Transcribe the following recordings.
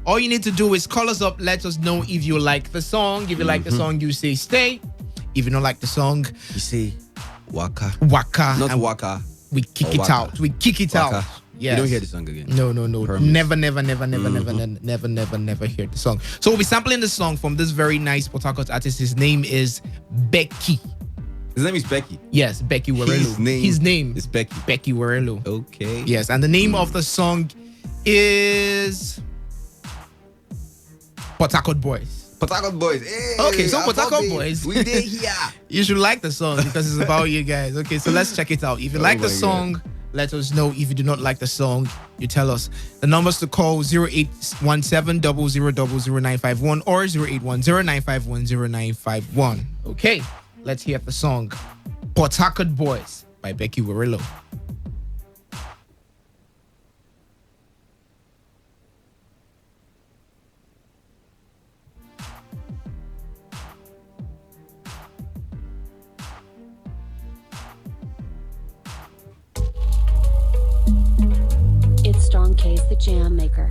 All you need to do is call us up. Let us know if you like the song. If you like the song, you say stay. If you don't like the song, you say waka. Waka. Not waka. We kick it out. We kick it out. Yes. You don't hear the song again. No. Never hear the song. So we'll be sampling the song from this very nice Port Harcourt artist. His name is Becky. His name is Becky? Yes, Becky Werelu. His name is Becky. Becky Werelu. Okay. Yes, and the name of the song is Port Harcourt Boys. Port Harcourt Boys. Hey, okay, so Port Harcourt Boys. We did here. You should like the song because it's about you guys. Okay, so let's check it out. If you like the song, let us know. If you do not like the song, you tell us. The numbers to call 0817 000951 or 0810951091. Okay, let's hear the song Port Harcourt Boys by Becky Werelu. It's Storm K's the Jam Maker.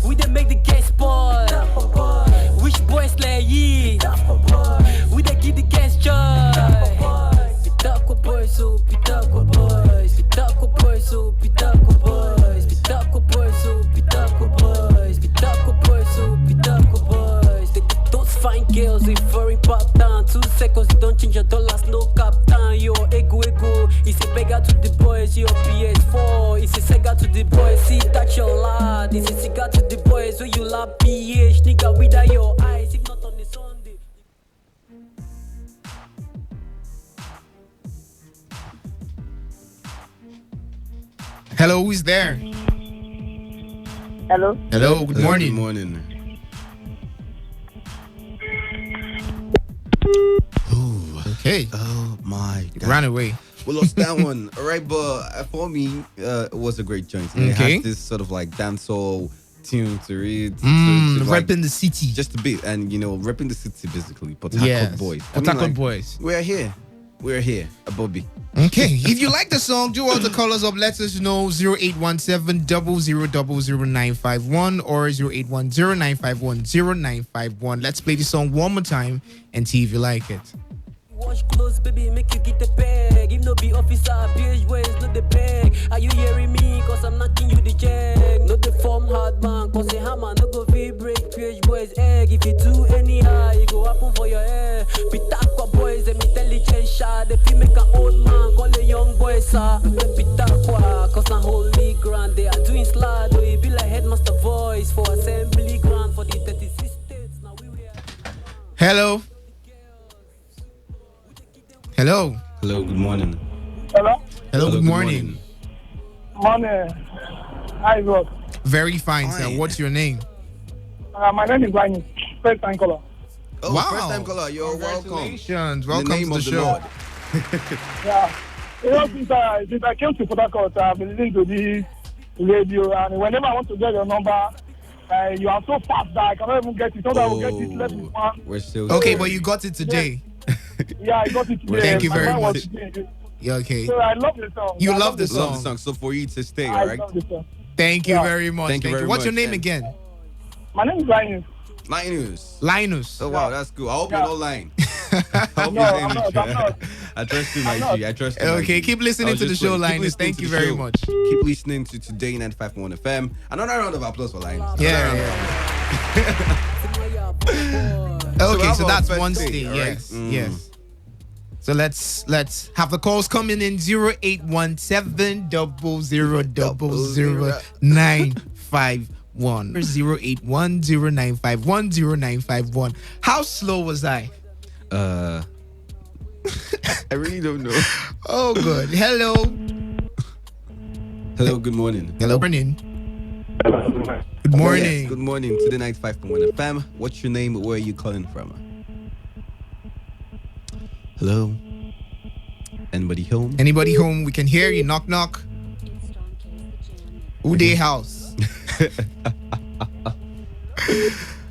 We done make the gas boy. Which boys lay ye? We done give the gas joy. Pitaco boys, oh Pitaco boys. Pitaco boys, oh Pitaco boys. Pitaco boys, oh Pitaco boys. Pitaco boys, oh Pitaco boys. Those fine girls with foreign pop down. 2 seconds, you don't change your dollars, no cap down. Yo, ego. It's a beggar to the boys, your PS4. It's a Sega to the boys, see that your lad. It's a cigar to the boys, where you love PH. Nigga, without your eyes, if not on the Sunday. Hello, who's there? Hello, good morning. Good morning. Ooh, okay. Oh my God. Ran away. We lost that one. All right, but for me, it was a great joint. Okay. It has this sort of like dancehall tune to it. Repping the city. Just a bit. And, repping the city, basically. Port Harcourt Boys. Port Harcourt Boys. We're here, Bobby. Okay. If you like the song, do all the callers up. Let us know 0817 000951 or 0810951091. Let's play the song one more time and see if you like it. Wash clothes, baby, make you get the bag. If no be officer, PH ways, not the bag. Are you hearing me? Cause I'm knocking you the jack. Not the form hard man, cause a hammer, no go vibrate. PH boys egg. If you do anyhow, you go happen for your hair. Pitaqua boys, them intelligent shot. If you make an old man, call a young boy, sir. Pitaqua, cause I'm holy grand. They are doing slide, or you be like headmaster voice for assembly grant for the 36 states. Now we were. Hello. Hello, good morning. hello, good morning. morning. Hi, Rob. Very fine, sir. What's your name? My name is Ryan. First time caller. Oh, Wow. First time caller. You're welcome. Congratulations. In Welcome the name to the of the show. Lord. Yeah. Since I came to Port Harcourt, I've been listening to this radio, and whenever I want to get your number, you are so fast that I cannot even get it. So I will get it left with one. We're still Okay, but you got it today. Yeah, I got it today. Thank you My very mind was much. today. Yeah, okay. So I love the song. You I love the Love the song. song. So for you to stay, I all right? love the song. Thank you Yeah. very much. Thank you very What's your much, name and- again? My name is Ryan. Linus. Linus. Oh wow, that's cool. I hope you're not lying. I hope No, you're I'm saying not. I'm not. I trust you, my G. I trust you. my Okay, G. keep listening I was to the just show, playing. Keep Linus. listening Thank to you the very show. much. Keep listening to Today95.1 FM. Another round of applause for Linus. Yeah. Okay, so our that's first one thing, stay. all right? Yes, yes. So let's have the calls coming in 0817 000951 or 0810951091. How slow was I? I really don't know. Oh, good. Hello. Hello, good morning. Hello, morning. Good morning. Yes, good morning. Today 95.1 FM. What's your name? Where are you calling from? Hello? Anybody home? Anybody home? We can hear you. Knock, knock. Uday house.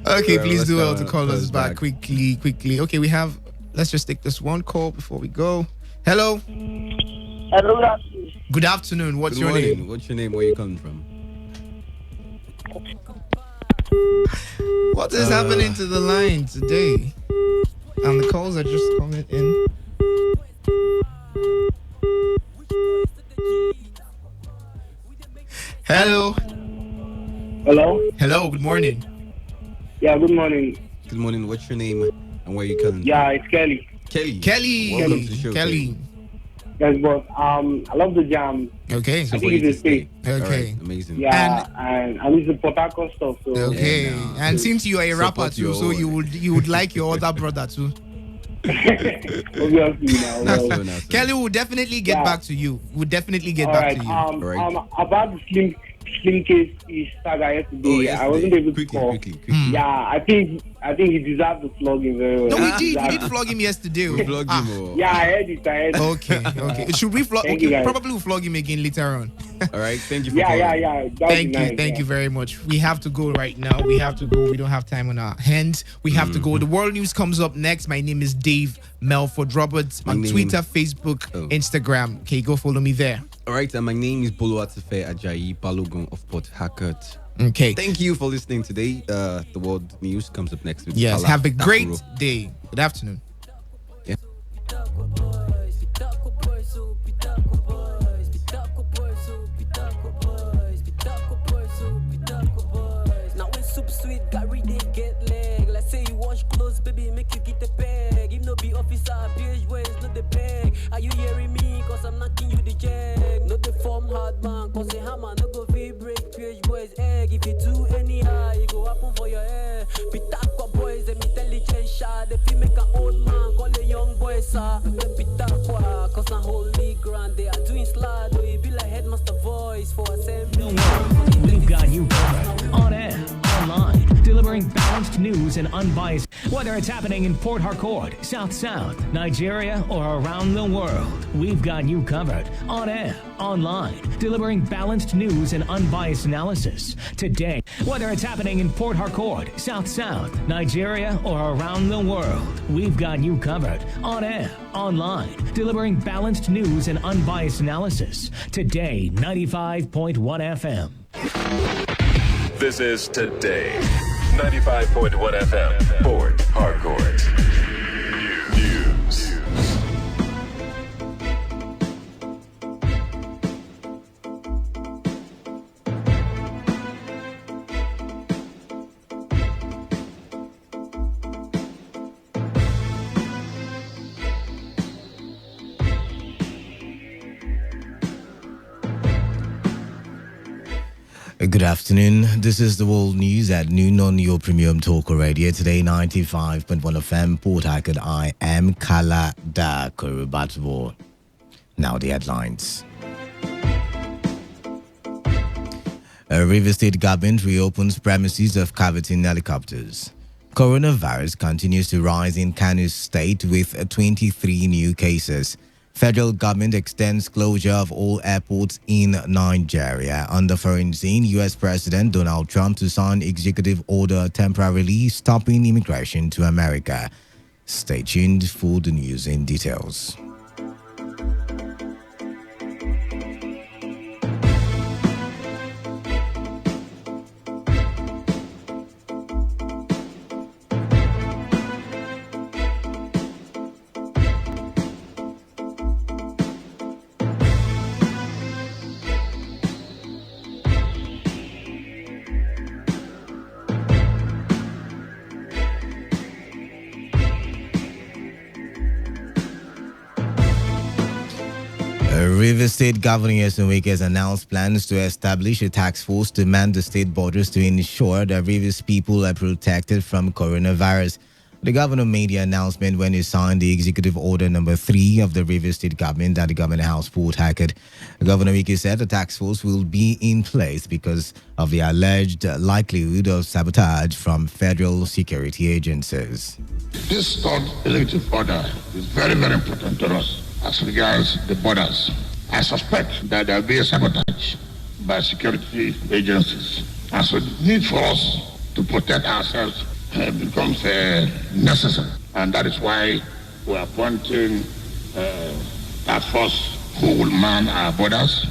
Okay, please do well to call us back quickly. Okay, let's just take this one call before we go. Hello. Hello. Good afternoon. What's your name? What's your name? Where are you calling from? What is happening to the line today? And the calls are just coming in. Hello. Hello. Good morning. Yeah, good morning. Good morning. What's your name? And where are you calling from? Yeah, it's Kelly. Kelly. Welcome to the show, Kelly. Yes, boss. I love the jam. Okay. I think it's a state. Okay. Right, amazing. Yeah, and it's the Port Harcourt stuff. So. Okay. Yeah, no. And since you are a rapper too, so you would like your other brother too. Obviously, now. Kelly will definitely get back to you. We'll definitely get All back right. to you. About the slim case is saga yesterday. I wasn't able to call. Quickly. Yeah, I think he deserved the flogging very well. No, we did. We did flog him yesterday. We flogged him. Yeah, I heard it. Okay. Should we flog? Okay, probably we'll flog him again later on. All right. Thank you for calling. Yeah. Thank you very much. We have to go right now. We don't have time on our hands. We have to go. The world news comes up next. My name is Dave Melford Roberts on Twitter, Facebook, Instagram. Okay, go follow me there. All right, and my name is Boluwatife Ajayi Balogun of Port Harcourt. Okay. Thank you for listening today. The world news comes up next week. Yes, have a great day. Good afternoon. Yeah. Now when soup sweet, Gary they get leg. Let's say you wash clothes, baby, make you get the peg. If no be officer, PH boys, not the bag. Are you hearing me? Cause I'm knocking you the check. Not the form hard man, cause the hammer no go break PH boys egg. If you do anyhow, you go happen for your hair. Pitaqua boys, them intelligent shot. If you make an old man, call a young boy, sir. The Pitaqua, cause I'm holy grand. They are doing slide, or you be like headmaster voice for assembly. We've got you covered. On air, online, delivering balanced news and unbiased. Whether it's happening in Port Harcourt, South South, Nigeria, or around the world, we've got you covered. On air, online, delivering balanced news and unbiased analysis. Today, whether it's happening in Port Harcourt, South South, Nigeria, or around the world, we've got you covered. On air, online, delivering balanced news and unbiased analysis. Today, 95.1 FM. This is Today 95.1 FM, Port Harcourt. News. Good afternoon. This is the world news at noon on your premium talker radio. Today, 95.1 FM, Port Harcourt. I am Kala Da Kurubatvo. Now the headlines. A River State government reopens premises of Cavitin helicopters. Coronavirus continues to rise in Kano State with 23 new cases. Federal government extends closure of all airports in Nigeria. Under foreign scene, U.S. President Donald Trump to sign executive order temporarily stopping immigration to America. Stay tuned for the news in details. River State Governor Yesunwike has announced plans to establish a task force to man the state borders to ensure that Rivers people are protected from coronavirus. The governor made the announcement when he signed the executive order number 3 of the Rivers State government at the Government House, Port Harcourt. Governor Wiki said the task force will be in place because of the alleged likelihood of sabotage from federal security agencies. This third executive order is very, very important to us as regards the borders. I suspect that there will be a sabotage by security agencies. And so the need for us to protect ourselves becomes necessary. And that is why we are appointing a force who will man our borders.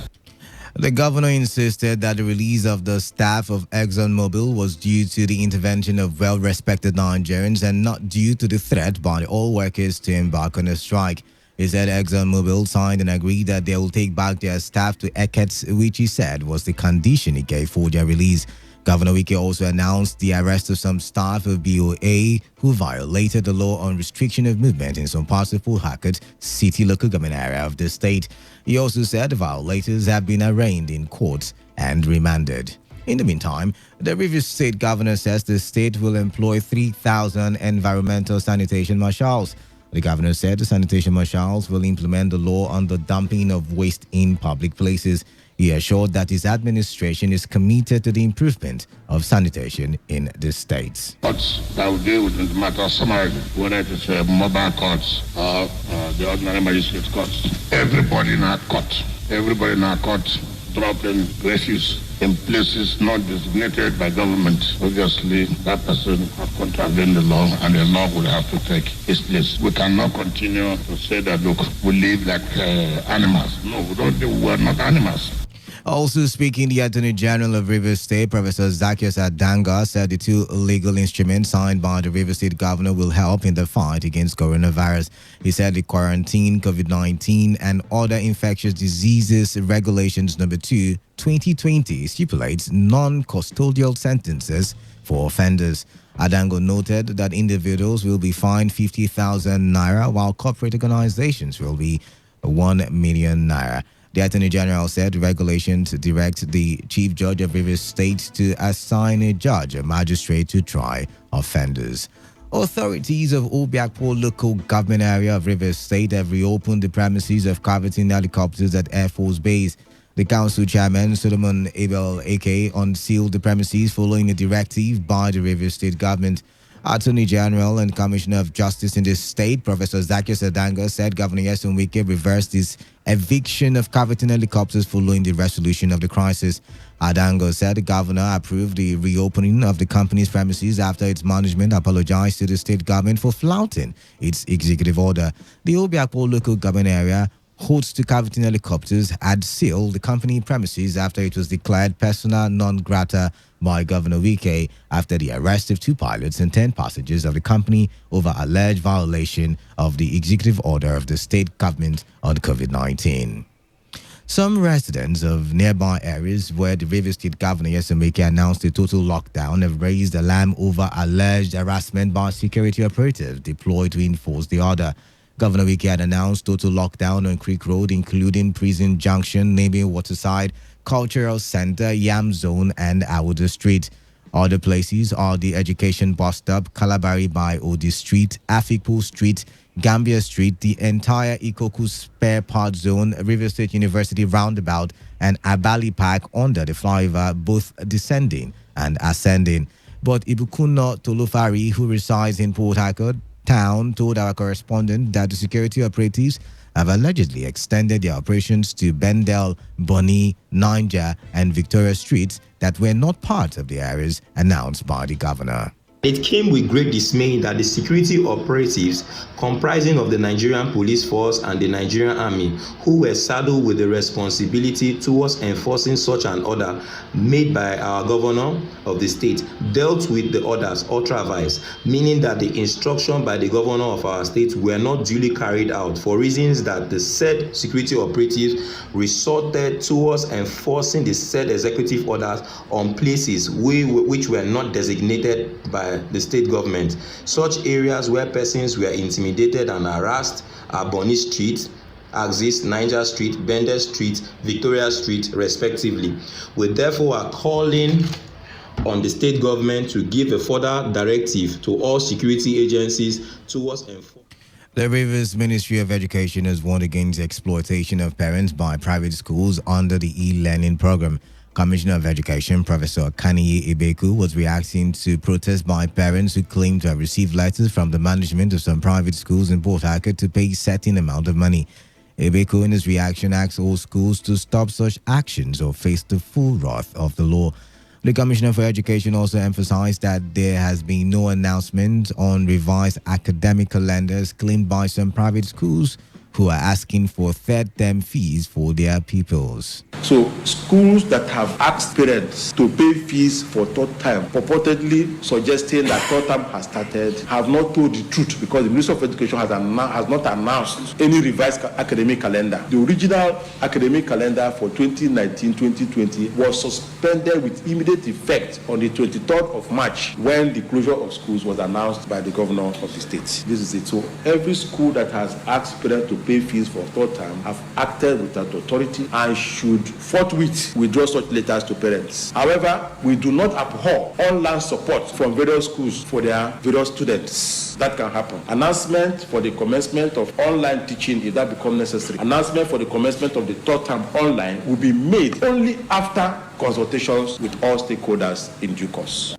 The governor insisted that the release of the staff of ExxonMobil was due to the intervention of well-respected Nigerians and not due to the threat by the oil workers to embark on a strike. He said ExxonMobil signed and agreed that they will take back their staff to Eket, which he said was the condition he gave for their release. Governor Wike also announced the arrest of some staff of BOA who violated the law on restriction of movement in some parts of Port Harcourt City local government area of the state. He also said the violators have been arraigned in courts and remanded. In the meantime, the Rivers State governor says the state will employ 3,000 environmental sanitation marshals. The governor said the sanitation marshals will implement the law on the dumping of waste in public places. He assured that his administration is committed to the improvement of sanitation in the state. Courts that will deal with the matter of summary, whether it is mobile courts or the ordinary magistrate courts. Everybody in our court dropping places in places not designated by government. Obviously, that person has contravened the law and the law will have to take its place. We cannot continue to say that, look, we live like animals. No, we're not animals. Also speaking, the Attorney General of Rivers State, Professor Zacchaeus Adanga, said the 2 legal instruments signed by the Rivers State governor will help in the fight against coronavirus. He said the Quarantine, COVID-19 and Other Infectious Diseases Regulations number 2, 2020 stipulates non-custodial sentences for offenders. Adango noted that individuals will be fined 50,000 naira while corporate organizations will be 1 million naira. The Attorney General said regulations direct the Chief Judge of Rivers State to assign a judge or magistrate to try offenders. Authorities of Obiakpo local government area of Rivers State have reopened the premises of Cavitin helicopters at Air Force Base. The council chairman, Solomon Abel AK, unsealed the premises following a directive by the Rivers State government. Attorney General and Commissioner of Justice in the state, Professor Zacchaeus Adanga, said Governor Yeson Wike reversed his eviction of Cavitin helicopters following the resolution of the crisis. Adango said the governor approved the reopening of the company's premises after its management apologized to the state government for flouting its executive order. The Obiakpo local government area hosts to Cavitin helicopters had sealed the company premises after it was declared persona non grata by Governor Wike after the arrest of 2 pilots and 10 passengers of the company over alleged violation of the executive order of the state government on COVID-19. Some residents of nearby areas where the Rivers State Governor Yesemeke announced a total lockdown have raised alarm over alleged harassment by security operatives deployed to enforce the order. Governor Wike had announced total lockdown on Creek Road, including Prison Junction, Navy Waterside, Cultural Center, Yam Zone, and Awuda Street. Other places are the Education Bus Stop, Kalabari by Odi Street, Afikpo Street, Gambia Street, the entire Ikoku Spare Part Zone, River State University Roundabout, and Abali Park under the flyover, both descending and ascending. But Ibukuno Tolufari, who resides in Port Harcourt Town, told our correspondent that the security operatives have allegedly extended their operations to Bendel, Bonny, Niger, and Victoria Streets that were not part of the areas announced by the governor. It came with great dismay that the security operatives comprising of the Nigerian Police Force and the Nigerian Army, who were saddled with the responsibility towards enforcing such an order made by our governor of the state, dealt with the orders ultra-vires, meaning that the instruction by the governor of our state were not duly carried out for reasons that the said security operatives resorted towards enforcing the said executive orders on places which were not designated by the state government. Such areas where persons were intimidated and harassed are Bonny Street, Axis, Niger Street, Bender Street, Victoria Street, respectively. We therefore are calling on the state government to give a further directive to all security agencies towards enforcement. The Rivers Ministry of Education has warned against exploitation of parents by private schools under the e-learning program. Commissioner of Education, Professor Kaniyi Ibeku, was reacting to protests by parents who claim to have received letters from the management of some private schools in Port Harcourt to pay a certain amount of money. Ibeku, in his reaction, asked all schools to stop such actions or face the full wrath of the law. The Commissioner for Education also emphasized that there has been no announcement on revised academic calendars claimed by some private schools who are asking for third-term fees for their pupils. So schools that have asked parents to pay fees for third term, purportedly suggesting that third term has started, have not told the truth because the Ministry of Education has not announced any revised academic calendar. The original academic calendar for 2019-2020 was suspended with immediate effect on the 23rd of March when the closure of schools was announced by the governor of the state. This is it. So every school that has asked parents to pay fees for third term have acted without authority and should forthwith withdraw such letters to parents. However, we do not abhor online support from various schools for their various students. That can happen. Announcement for the commencement of online teaching, if that becomes necessary. Announcement for the commencement of the third term online will be made only after consultations with all stakeholders in due course.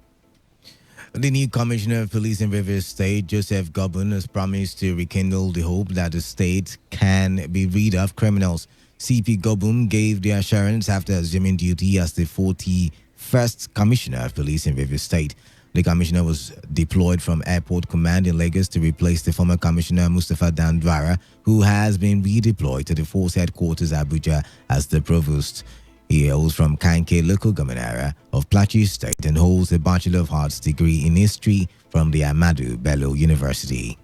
The new Commissioner of Police in Rivers State, Joseph Gobun, has promised to rekindle the hope that the state can be rid of criminals. CP Gobun gave the assurance after assuming duty as the 41st Commissioner of Police in Rivers State. The Commissioner was deployed from Airport Command in Lagos to replace the former Commissioner Mustapha Dandwara, who has been redeployed to the Force Headquarters Abuja as the Provost. He hails from Kanke local government area of Plateau State and holds a Bachelor of Arts degree in History from the Ahmadu Bello University.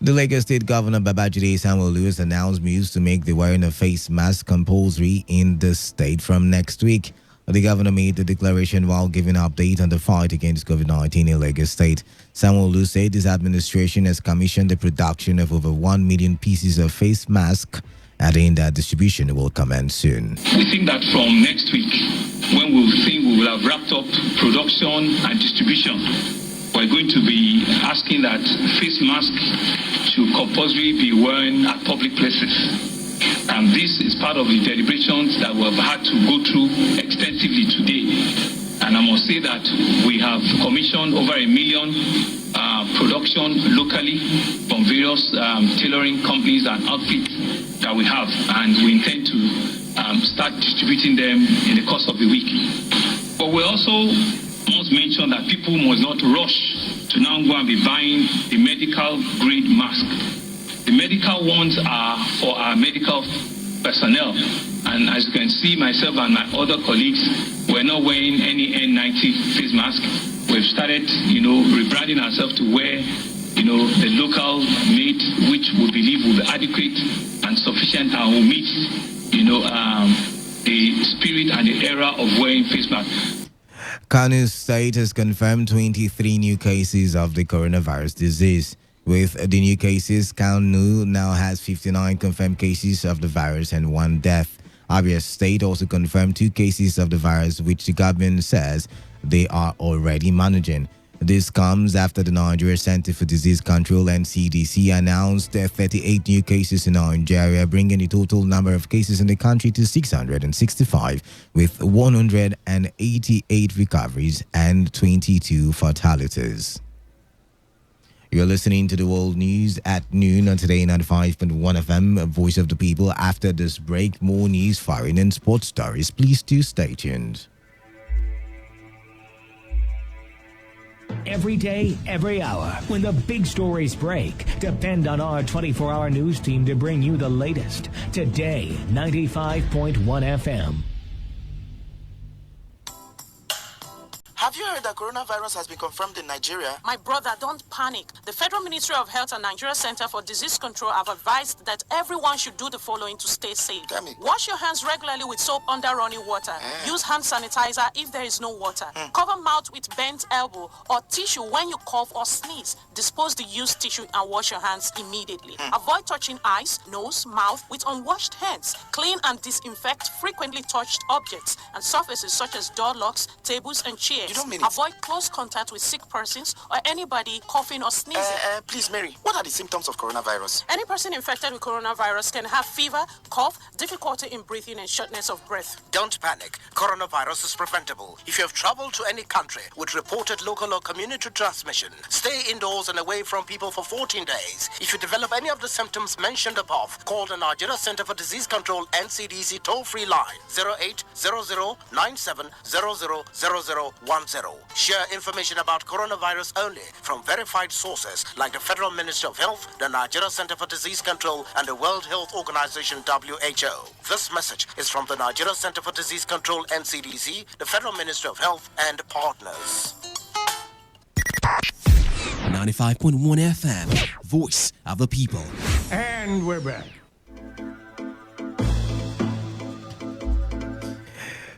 The Lagos State Governor Babajide Sanwo-Olu has announced moves to make the wearing of face masks compulsory in the state from next week. The governor made the declaration while giving an update on the fight against COVID-19 in Lagos State. Sanwo-Olu said his administration has commissioned the production of over 1 million pieces of face masks, adding that distribution will commence soon. We think that from next week, when we will have wrapped up production and distribution, we're going to be asking that face masks should compulsorily be worn at public places. And this is part of the deliberations that we have had to go through extensively today. And I must say that we have commissioned over 1 million production locally from various tailoring companies and outfits that we have, and we intend to start distributing them in the course of the week. But we also must mention that people must not rush to now go and be buying the medical grade mask. The medical ones are for our medical personnel, and as you can see, myself and my other colleagues, we're not wearing any N90 face mask. We've started, rebranding ourselves to wear, the local made, which we believe will be adequate and sufficient and will meet, the spirit and the era of wearing face masks. Kano State has confirmed 23 new cases of the coronavirus disease. With the new cases, Kano now has 59 confirmed cases of the virus and 1 death. Abia State also confirmed 2 cases of the virus, which the government says they are already managing. This comes after the Nigeria Center for Disease Control and CDC announced 38 new cases in Nigeria, bringing the total number of cases in the country to 665, with 188 recoveries and 22 fatalities. You're listening to the World News at noon on Today95.1 FM, Voice of the People. After this break, more news, foreign and sports stories. Please do stay tuned. Every day, every hour, when the big stories break, depend on our 24-hour news team to bring you the latest. Today, 95.1 FM. Have you heard that coronavirus has been confirmed in Nigeria. My brother, don't panic. The Federal Ministry of Health and Nigeria Center for Disease Control have advised that everyone should do the following to stay safe. Wash your hands regularly with soap under running water. Use hand sanitizer if there is no water. Cover mouth with bent elbow or tissue when you cough or sneeze. Dispose the used tissue and wash your hands immediately. Avoid touching eyes, nose, mouth with unwashed hands. Clean and disinfect frequently touched objects and surfaces such as door locks, tables, and chairs. Avoid close contact with sick persons or anybody coughing or sneezing. Please, Mary, what are the symptoms of coronavirus? Any person infected with coronavirus can have fever, cough, difficulty in breathing, and shortness of breath. Don't panic. Coronavirus is preventable. If you have traveled to any country with reported local or community transmission, stay indoors and away from people for 14 days. If you develop any of the symptoms mentioned above, call the Nigeria Center for Disease Control NCDC toll-free line 0800-9700-0010. Share information about coronavirus only from verified sources like the Federal Ministry of Health, the Nigeria Center for Disease Control, and the World Health Organization WHO. This message is from the Nigeria Center for Disease Control NCDC, the Federal Ministry of Health, and partners. 95.1 FM, voice of the people. And we're back.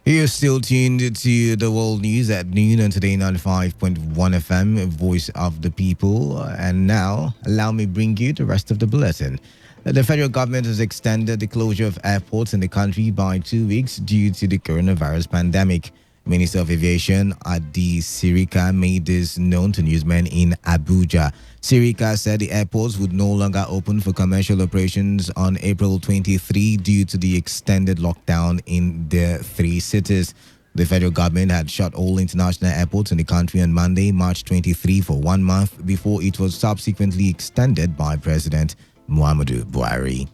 You're still tuned to the world news at noon on Today 95.1 FM, voice of the people. And now, allow me bring you the rest of the bulletin. The federal government has extended the closure of airports in the country by 2 weeks due to the coronavirus pandemic. Minister of Aviation Adi Sirika made this known to newsmen in Abuja. Sirika said the airports would no longer open for commercial operations on April 23 due to the extended lockdown in the three cities. The federal government had shut all international airports in the country on Monday, March 23 for 1 month before it was subsequently extended by President Muhammadu Buhari.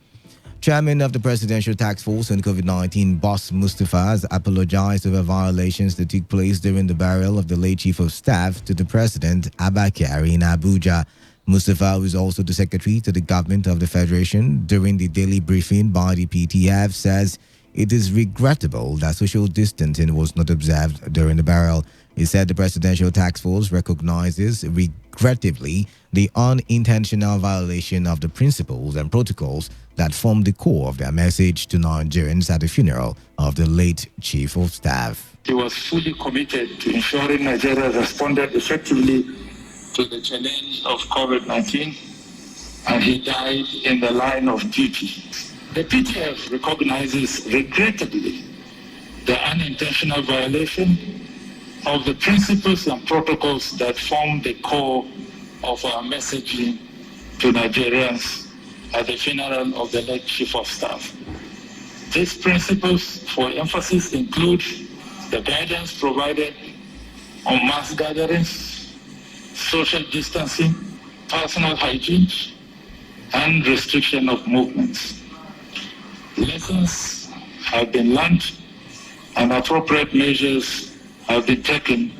Chairman of the Presidential Task Force on COVID-19, Boss Mustafa, has apologized over violations that took place during the burial of the late Chief of Staff to the President, Abba Kyari, in Abuja. Mustafa, who is also the Secretary to the Government of the Federation, during the daily briefing by the PTF, says it is regrettable that social distancing was not observed during the burial. He said the Presidential Task Force recognizes regrettably the unintentional violation of the principles and protocols that formed the core of their message to Nigerians at the funeral of the late Chief of Staff. He was fully committed to ensuring Nigeria responded effectively to the challenge of COVID-19, and he died in the line of duty. The PTF recognizes regrettably the unintentional violation of the principles and protocols that form the core of our messaging to Nigerians at the funeral of the late Chief of Staff. These principles, for emphasis, include the guidance provided on mass gatherings, social distancing, personal hygiene, and restriction of movements. Lessons have been learned and appropriate measures have been taken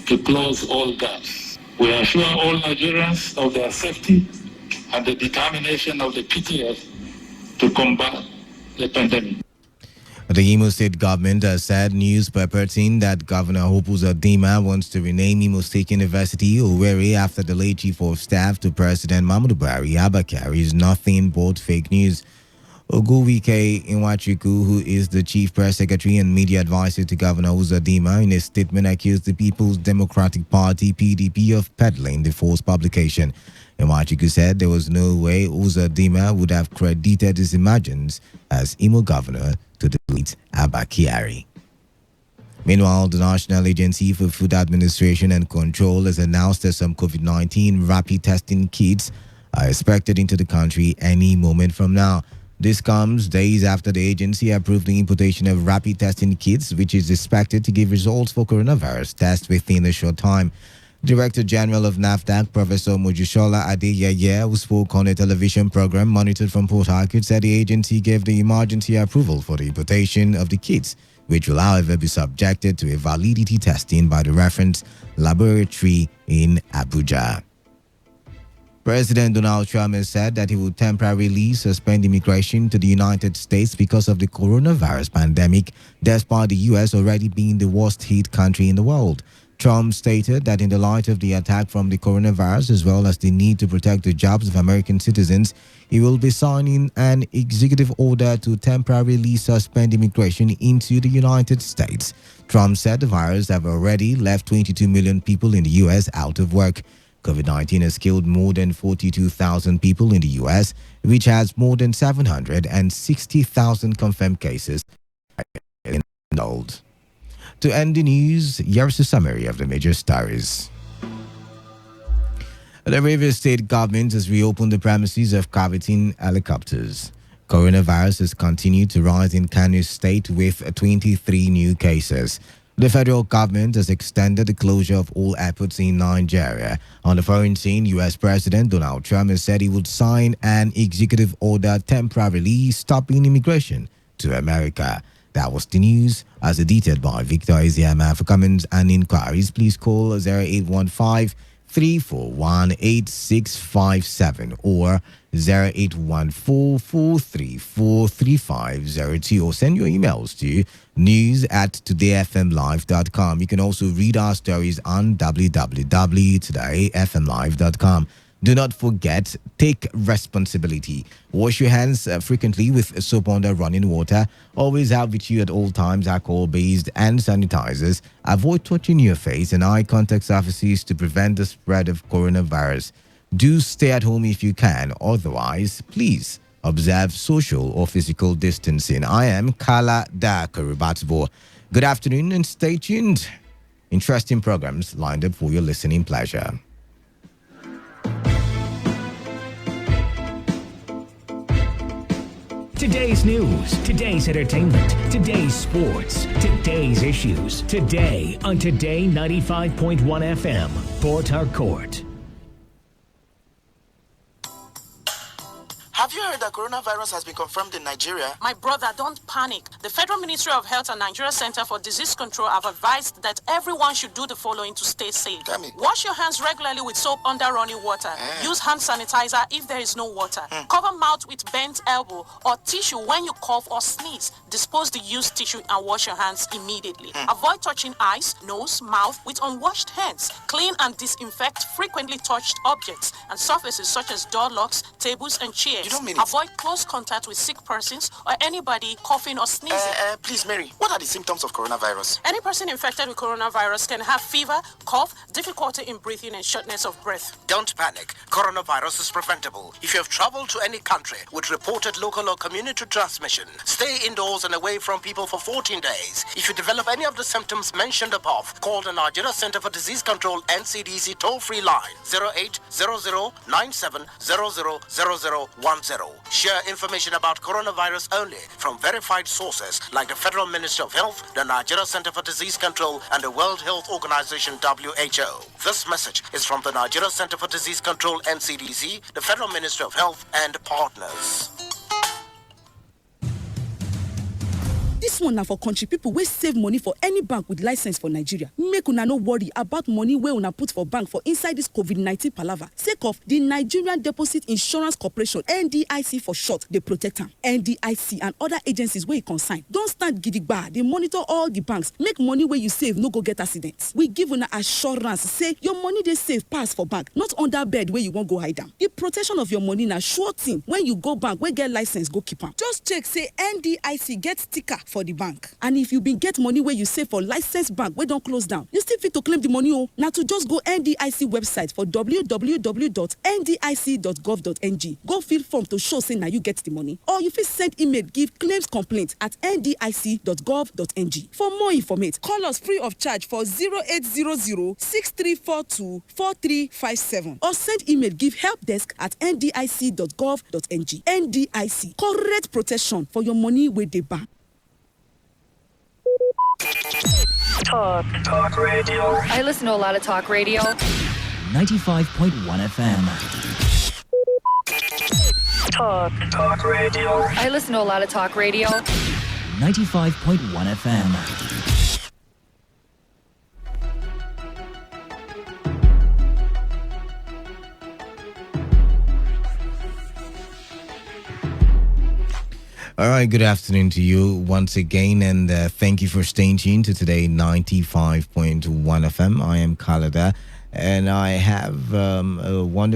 to close all gaps. We assure all Nigerians of their safety and the determination of the PTF to combat the pandemic. The Imo State government has said news purporting that Governor Hope Uzodinma wants to rename Imo State University Owerri after the late Chief of Staff to President Muhammadu Buhari Abba Kyari is nothing but fake news. Oguwike Inwachuku, who is the Chief Press Secretary and Media Advisor to Governor Uzodinma, in a statement accused the People's Democratic Party PDP of peddling the false publication. Inwachuku said there was no way Uzodinma would have credited his emergence as Imo governor to the late Abba Kyari. Meanwhile, the National Agency for Food Administration and Control has announced that some COVID-19 rapid testing kits are expected into the country any moment from now. This comes days after the agency approved the importation of rapid testing kits, which is expected to give results for coronavirus tests within a short time. Director General of NAFDAC, Professor Mojushola Adeyeye, who spoke on a television program monitored from Port Harcourt, said the agency gave the emergency approval for the importation of the kits, which will, however, be subjected to a validity testing by the reference laboratory in Abuja. President Donald Trump has said that he will temporarily suspend immigration to the United States because of the coronavirus pandemic, despite the U.S. already being the worst hit country in the world. Trump stated that in the light of the attack from the coronavirus, as well as the need to protect the jobs of American citizens, he will be signing an executive order to temporarily suspend immigration into the United States. Trump said the virus have already left 22 million people in the U.S. out of work. COVID-19 has killed more than 42,000 people in the U.S., which has more than 760,000 confirmed cases. To end the news, here's a summary of the major stories. The Rivers State government has reopened the premises of Cavitin Helicopters. Coronavirus has continued to rise in Kano State with 23 new cases. The federal government has extended the closure of all airports in Nigeria. On the foreign scene, U.S. President Donald Trump has said he would sign an executive order temporarily stopping immigration to America. That was the news, as edited by Victor Eziama. For comments and inquiries, please call 0815-341-8657 or 0814-434-3502 or send your emails to news@todayfmlive.com. You can also read our stories on www.todayfmlive.com. Do not forget, take responsibility. Wash your hands frequently with soap under running water. Always have with you at all times alcohol-based hand sanitizers. Avoid touching your face and eye contact surfaces to prevent the spread of coronavirus. Do stay at home if you can. Otherwise, please observe social or physical distancing. I am Kala Dakarubatbo. Good afternoon and stay tuned. Interesting programs lined up for your listening pleasure. Today's news, today's entertainment, today's sports, today's issues. Today on Today 95.1 FM, Port Harcourt. Have you heard that coronavirus has been confirmed in Nigeria? My brother, don't panic. The Federal Ministry of Health and Nigeria Center for Disease Control have advised that everyone should do the following to stay safe. Wash your hands regularly with soap under running water. Use hand sanitizer if there is no water. Cover mouth with bent elbow or tissue when you cough or sneeze. Dispose the used tissue and wash your hands immediately. Avoid touching eyes, nose, mouth with unwashed hands. Clean and disinfect frequently touched objects and surfaces such as door locks, tables, and chairs. Avoid close contact with sick persons or anybody coughing or sneezing. Please, Mary, what are the symptoms of coronavirus? Any person infected with coronavirus can have fever, cough, difficulty in breathing, and shortness of breath. Don't panic. Coronavirus is preventable. If you have traveled to any country with reported local or community transmission, stay indoors and away from people for 14 days. If you develop any of the symptoms mentioned above, call the Nigeria Center for Disease Control NCDC toll-free line 0800-9700-0010. Share information about coronavirus only from verified sources like the Federal Ministry of Health, the Nigeria Center for Disease Control, and the World Health Organization WHO. This message is from the Nigeria Center for Disease Control NCDC, the Federal Ministry of Health, and partners. This one na for country people wey save money for any bank with license for Nigeria. Make una no worry about money wey una put for bank for inside this COVID-19 palava. Sake of the Nigerian Deposit Insurance Corporation, NDIC for short, dey protect am. NDIC and other agencies wey e concern don stand gidigba dey monitor all the banks. Make money wey you save no go get accident. We give una assurance say your money dey safe pass for bank, not under bed wey you wan go hide am. The protection of your money na sure thing when you go bank wey get license go keep am. Just check say NDIC get sticker for the bank, and if you been get money where you save for licensed bank wey don close down, you still fit to claim the money. Now to just go NDIC website for www.ndic.gov.ng, go fill form to show say now you get the money, or you fit send email give claims complaint at ndic.gov.ng. For more information, call us free of charge for 0800-6342-4357 or send email give helpdesk at ndic.gov.ng. NDIC, correct protection for your money with the bank. Talk radio. I listen to a lot of talk radio. 95.1 FM. Talk radio. I listen to a lot of talk radio. 95.1 FM. All right, good afternoon to you once again, and thank you for staying tuned to Today 95.1 FM. I am Khalida, and I have a wonderful